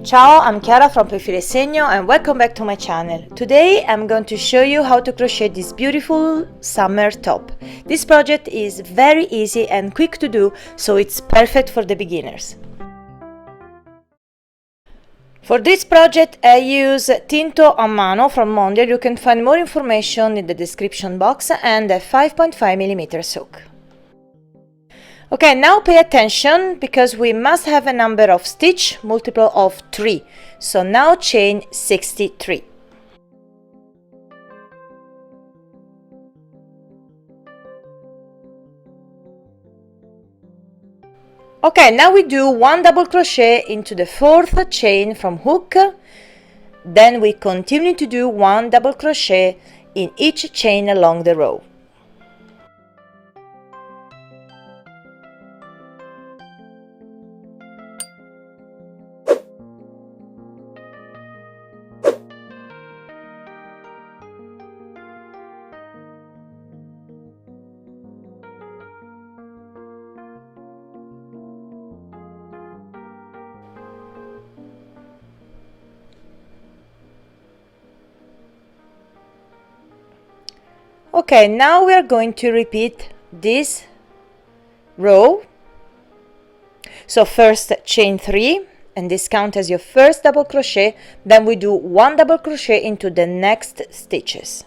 Ciao, I'm Chiara from Filo e Segno and welcome back to my channel. Today I'm going to show you how to crochet this beautiful summer top. This project is very easy and quick to do, so it's perfect for the beginners. For this project I use Tinto a mano from Mondial. You can find more information in the description box, and a 5.5mm hook. Okay, now pay attention because we must have a number of stitch multiple of 3. So now chain 63. Okay, now we do 1 double crochet into the 4th chain from hook. Then we continue to do 1 double crochet in each chain along the row. Okay, now we are going to repeat this row. So first chain 3, and this counts as your first double crochet. Then we do 1 double crochet into the next stitches.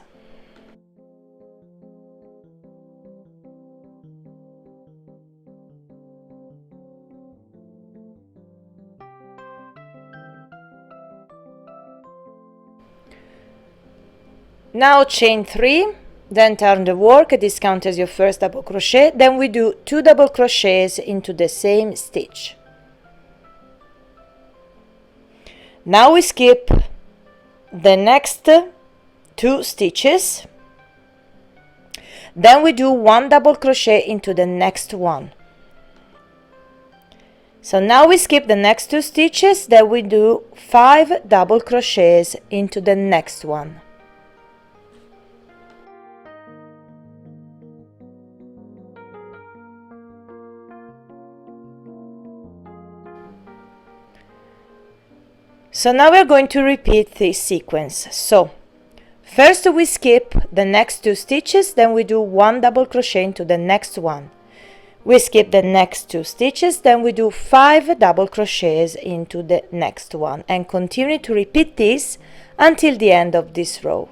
Now chain 3. Then turn the work. This counts as your first double crochet. Then we do 2 double crochets into the same stitch. Now we skip the next 2 stitches. Then we do 1 double crochet into the next one. So now we skip the next 2 stitches. Then we do 5 double crochets into the next one. So now we're going to repeat this sequence. So first we skip the next 2 stitches, then we do 1 double crochet into the next one. We skip the next 2 stitches, then we do 5 double crochets into the next one, and continue to repeat this until the end of this row.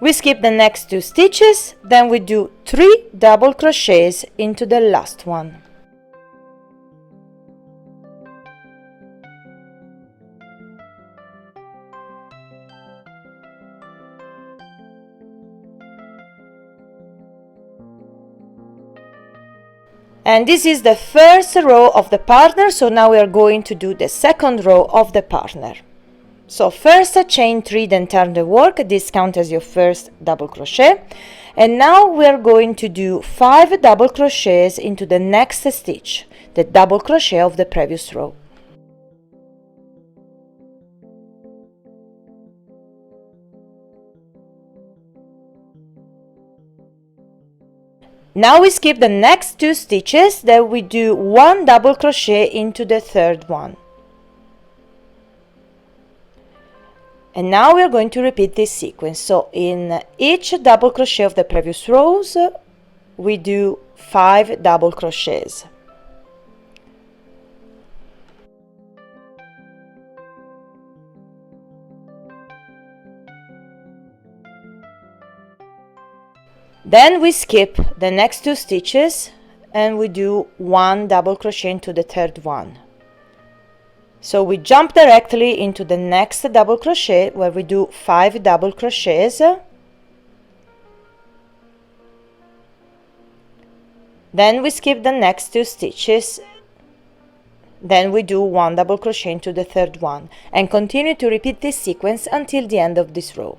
We skip the next 2 stitches, then we do 3 double crochets into the last one. And this is the first row of the partner, so now we are going to do the second row of the partner. So first chain 3, then turn the work. This counts as your first double crochet. And now we are going to do 5 double crochets into the next stitch, the double crochet of the previous row. Now we skip the next 2 stitches, then we do 1 double crochet into the third one. And now we are going to repeat this sequence. So in each double crochet of the previous rows, we do 5 double crochets. Then we skip the next 2 stitches and we do 1 double crochet into the third one. So we jump directly into the next double crochet where we do 5 double crochets. Then we skip the next 2 stitches. Then we do 1 double crochet into the third one and continue to repeat this sequence until the end of this row.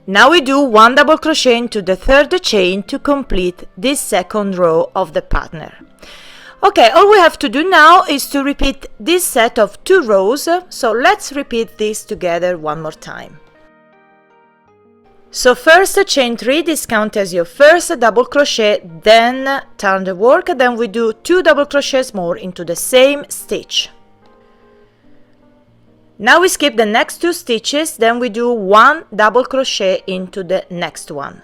Now we do 1 double crochet into the third chain to complete this second row of the pattern. Okay, all we have to do now is to repeat this set of 2 rows, so let's repeat this together one more time. So first chain 3, this counts as your first double crochet, then turn the work, then we do 2 double crochets more into the same stitch. Now we skip the next 2 stitches, then we do 1 double crochet into the next one.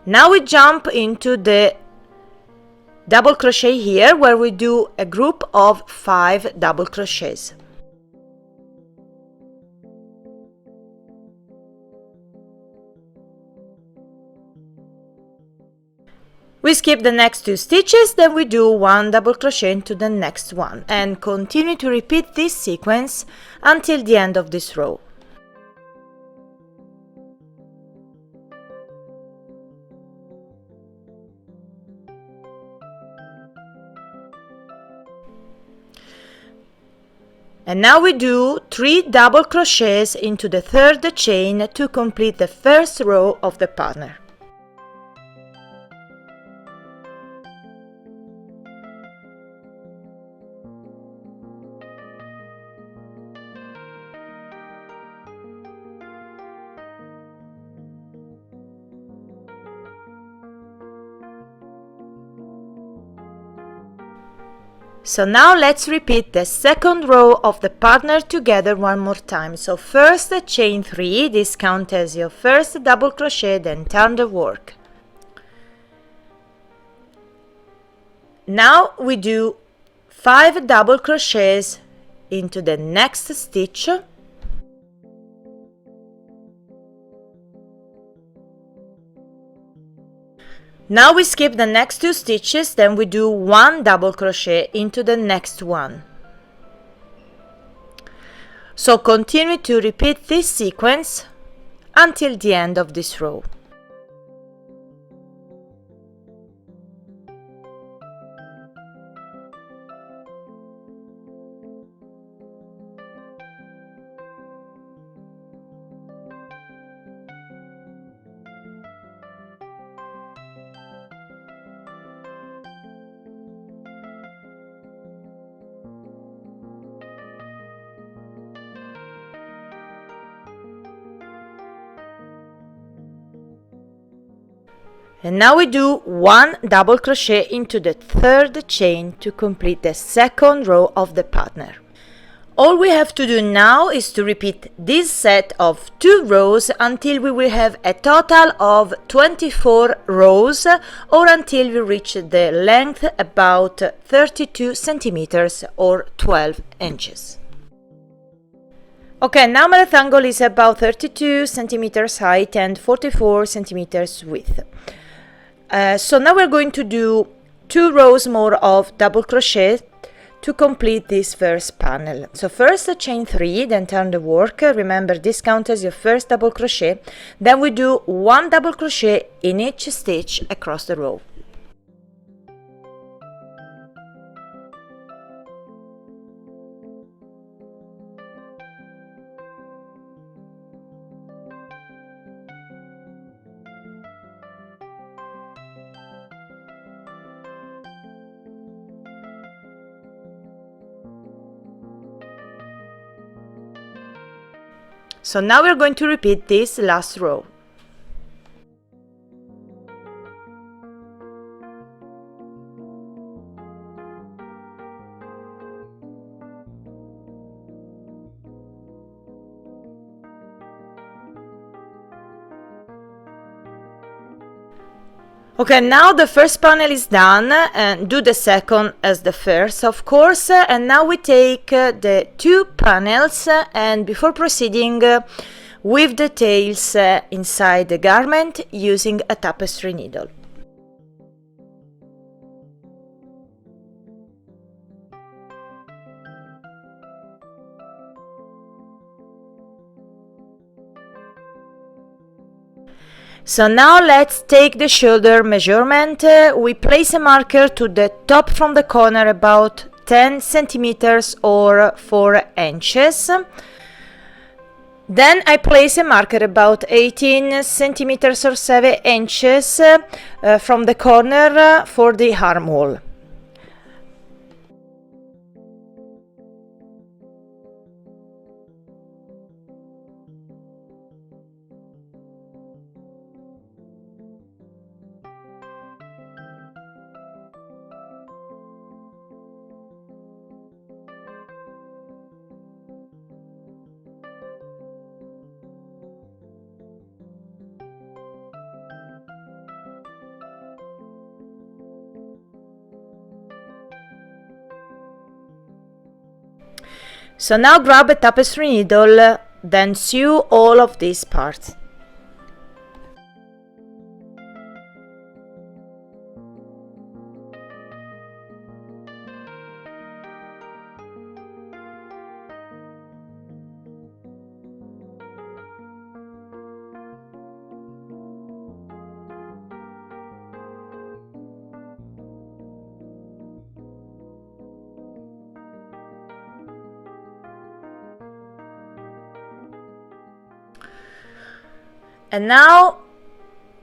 Now we jump into the double crochet here, where we do a group of 5 double crochets. We skip the next 2 stitches, then we do 1 double crochet into the next one, and continue to repeat this sequence until the end of this row. And now we do 3 double crochets into the third chain to complete the first row of the pattern. So now let's repeat the second row of the pattern together one more time. So first chain 3, this counts as your first double crochet, then turn the work. Now we do 5 double crochets into the next stitch. Now we skip the next 2 stitches, then we do 1 double crochet into the next one. So continue to repeat this sequence until the end of this row. And now we do 1 double crochet into the third chain to complete the second row of the pattern. All we have to do now is to repeat this set of 2 rows until we will have a total of 24 rows, or until we reach the length about 32 centimeters or 12 inches. Okay, now my rectangle is about 32 centimeters height and 44 centimeters width. So now we're going to do 2 rows more of double crochet to complete this first panel. So first chain 3, then turn the work. Remember, this counts as your first double crochet. Then we do 1 double crochet in each stitch across the row. So now we're going to repeat this last row. Okay, now the first panel is done, and do the second as the first, of course. And now we take the 2 panels, and before proceeding, weave the tails inside the garment using a tapestry needle. So now let's take the shoulder measurement. We place a marker to the top from the corner about 10 centimeters or 4 inches. Then I place a marker about 18 centimeters or 7 inches from the corner for the armhole. So now grab a tapestry needle, then sew all of these parts. And now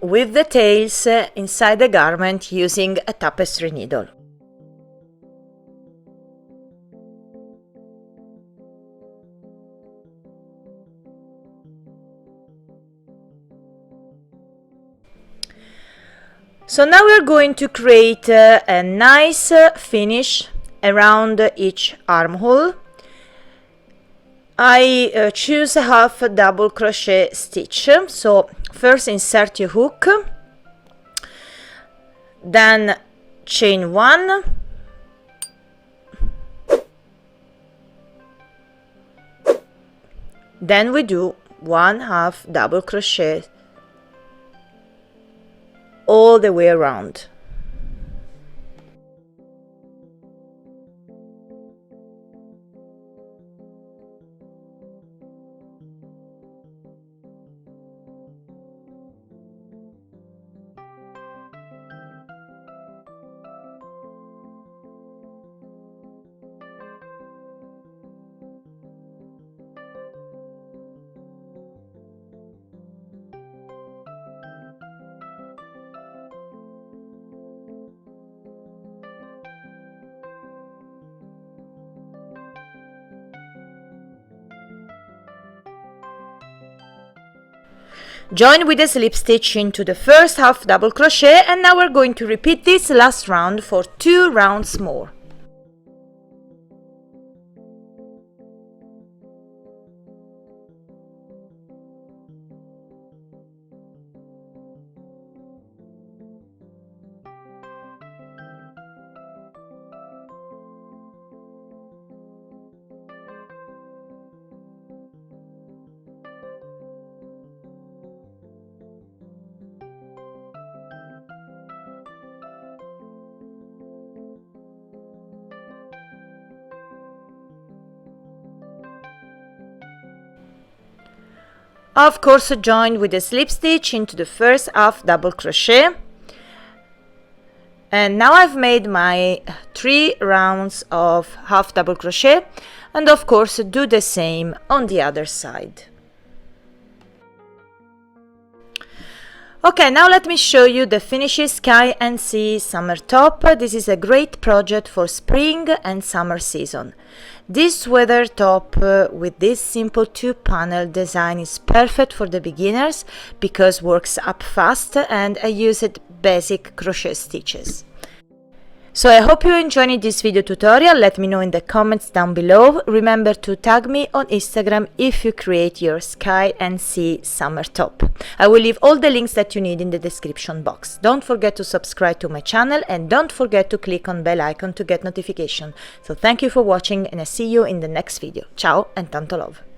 weave the tails inside the garment using a tapestry needle. So now we're going to create a nice finish around each armhole. I choose a half double crochet stitch. So first insert your hook, then chain 1, then we do 1 half double crochet all the way around. Join with a slip stitch into the first half double crochet, and now we're going to repeat this last round for 2 rounds more. Of course, join with a slip stitch into the first half double crochet, and now I've made my 3 rounds of half double crochet, and of course do the same on the other side. Okay, now let me show you the finished Sky&See summer top. This is a great project for spring and summer season. This sweater top with this simple 2-panel design is perfect for the beginners because works up fast, and I used basic crochet stitches. So I hope you enjoyed this video tutorial. Let me know in the comments down below. Remember to tag me on Instagram if you create your Sky&See summer top. I will leave all the links that you need in the description box. Don't forget to subscribe to my channel, and don't forget to click on bell icon to get notification. So thank you for watching, and I see you in the next video. Ciao and tanto love!